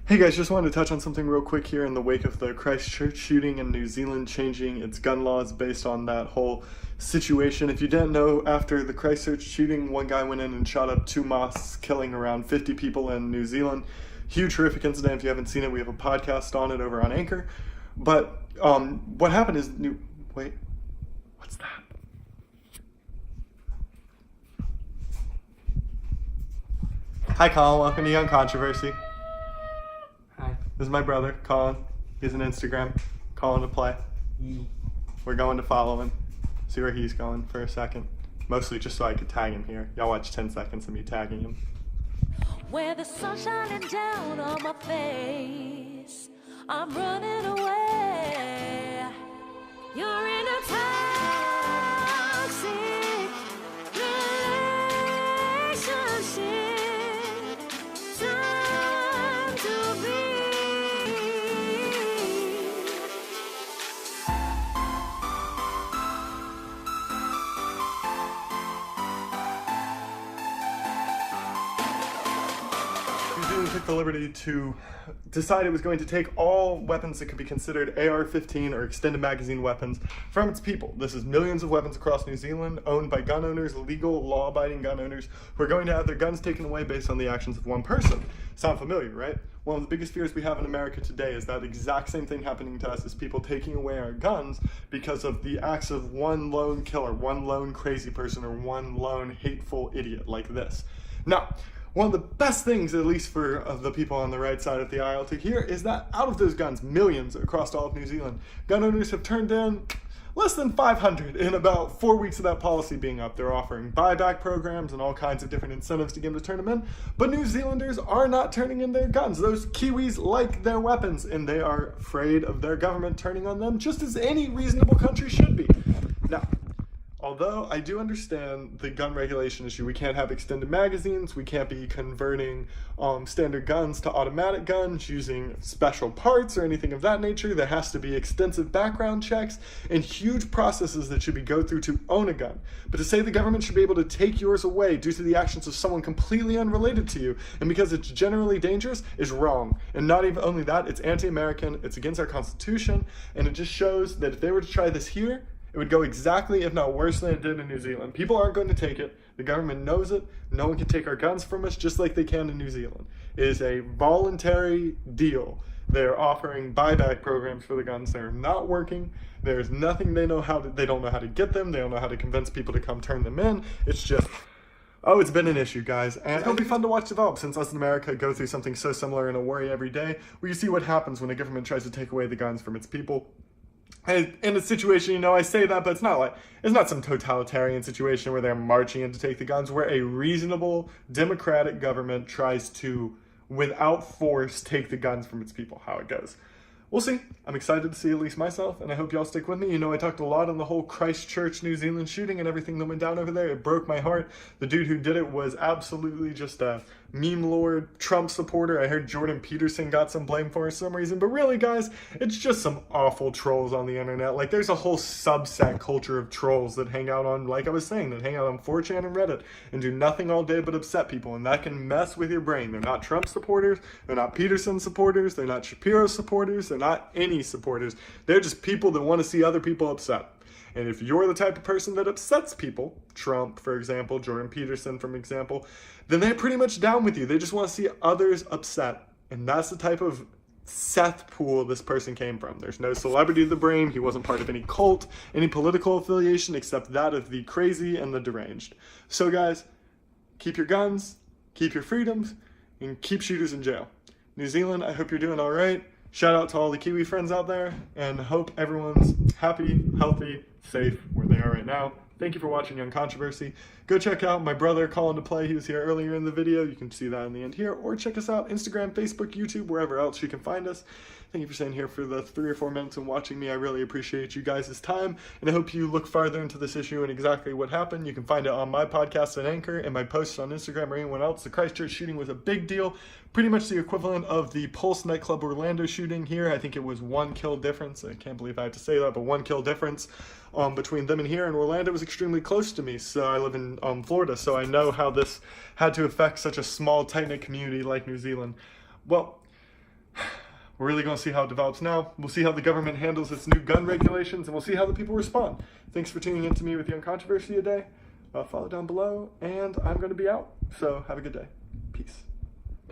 Hey guys, just wanted to touch on something real quick here in the wake of the Christchurch shooting in New Zealand changing its gun laws based on that whole situation. If you didn't know, after the Christchurch shooting, one guy went in and shot up 2 mosques, killing around 50 people in New Zealand. Huge, horrific incident. If you haven't seen it, we have a podcast on it over on Anchor. But what happened is, wait, what's that? Hi Colin, welcome to Young Controversy. This is my brother, Colin. He has an Instagram, Colin to Play. We're going to follow him, see where he's going for a second. Mostly just so I could tag him here. Y'all watch 10 seconds of me tagging him. Where the sun's shining down on my face, I'm running away. You're in a toxic relationship. Time to be. New Zealand took the liberty to decide it was going to take all weapons that could be considered AR-15 or extended magazine weapons from its people. This is millions of weapons across New Zealand owned by gun owners, legal, law-abiding gun owners, who are going to have their guns taken away based on the actions of one person. Sound familiar, right? One of the biggest fears we have in America today is that exact same thing happening to us, is people taking away our guns because of the acts of one lone killer, one lone crazy person, or one lone hateful idiot like this. Now, one of the best things, at least for the people on the right side of the aisle to hear, is that out of those guns, millions across all of New Zealand, gun owners have turned in less than 500 in about 4 weeks of that policy being up. They're offering buyback programs and all kinds of different incentives to get them to turn them in. But New Zealanders are not turning in their guns. Those Kiwis like their weapons, and they are afraid of their government turning on them, just as any reasonable country should be. Now, although I do understand the gun regulation issue, we can't have extended magazines, we can't be converting standard guns to automatic guns using special parts or anything of that nature. There has to be extensive background checks and huge processes that should be go through to own a gun. But to say the government should be able to take yours away due to the actions of someone completely unrelated to you and because it's generally dangerous is wrong. And not even only that, it's anti-American, it's against our Constitution, and it just shows that if they were to try this here, it would go exactly, if not worse, than it did in New Zealand. People aren't going to take it. The government knows it. No one can take our guns from us, just like they can in New Zealand. It is a voluntary deal. They're offering buyback programs for the guns. They're not working. There's nothing they don't know how to get them. They don't know how to convince people to come turn them in. It's just, oh, it's been an issue, guys. And it'll be fun to watch develop, since us in America go through something so similar in a worry every day, where you see what happens when a government tries to take away the guns from its people. And in a situation, I say that, but it's not some totalitarian situation where they're marching in to take the guns, where a reasonable democratic government tries to, without force, take the guns from its people. How it goes, we'll see. I'm excited to see at least myself, and I hope y'all stick with me. I talked a lot on the whole Christchurch, New Zealand shooting and everything that went down over there. It broke my heart. The dude who did it was absolutely just a meme lord, Trump supporter. I heard Jordan Peterson got some blame for some reason, but really, guys, it's just some awful trolls on the internet. Like, there's a whole subset culture of trolls that hang out on, like I was saying, that hang out on 4chan and Reddit and do nothing all day but upset people, and that can mess with your brain. They're not Trump supporters, they're not Peterson supporters, they're not Shapiro supporters, they're not any supporters. They're just people that want to see other people upset. And if you're the type of person that upsets people, Trump, for example, Jordan Peterson, for example, then they're pretty much down with you. They just want to see others upset. And that's the type of Seth pool this person came from. There's no celebrity of the brain. He wasn't part of any cult, any political affiliation, except that of the crazy and the deranged. So guys, keep your guns, keep your freedoms, and keep shooters in jail. New Zealand, I hope you're doing all right. Shout out to all the Kiwi friends out there, and hope everyone's happy, healthy, safe where they are right now. Thank you for watching Young Controversy. Go check out my brother, Colin to Play. He was here earlier in the video. You can see that in the end here. Or check us out, Instagram, Facebook, YouTube, wherever else you can find us. Thank you for staying here for the 3 or 4 minutes and watching me. I really appreciate you guys' time, and I hope you look farther into this issue and exactly what happened. You can find it on my podcast at Anchor and my posts on Instagram or anyone else. The Christchurch shooting was a big deal. Pretty much the equivalent of the Pulse nightclub Orlando shooting here. I think it was 1 kill difference. I can't believe I have to say that, but 1 kill difference between them and here. And Orlando was extremely close to me, so I live in Florida, so I know how this had to affect such a small, tight-knit community like New Zealand. Well, We're really going to see how it develops now. We'll see how the government handles its new gun regulations, and we'll see how the people respond. Thanks for tuning in to me with Young Controversy today. Follow down below, and I'm going to be out. So have a good day. Peace.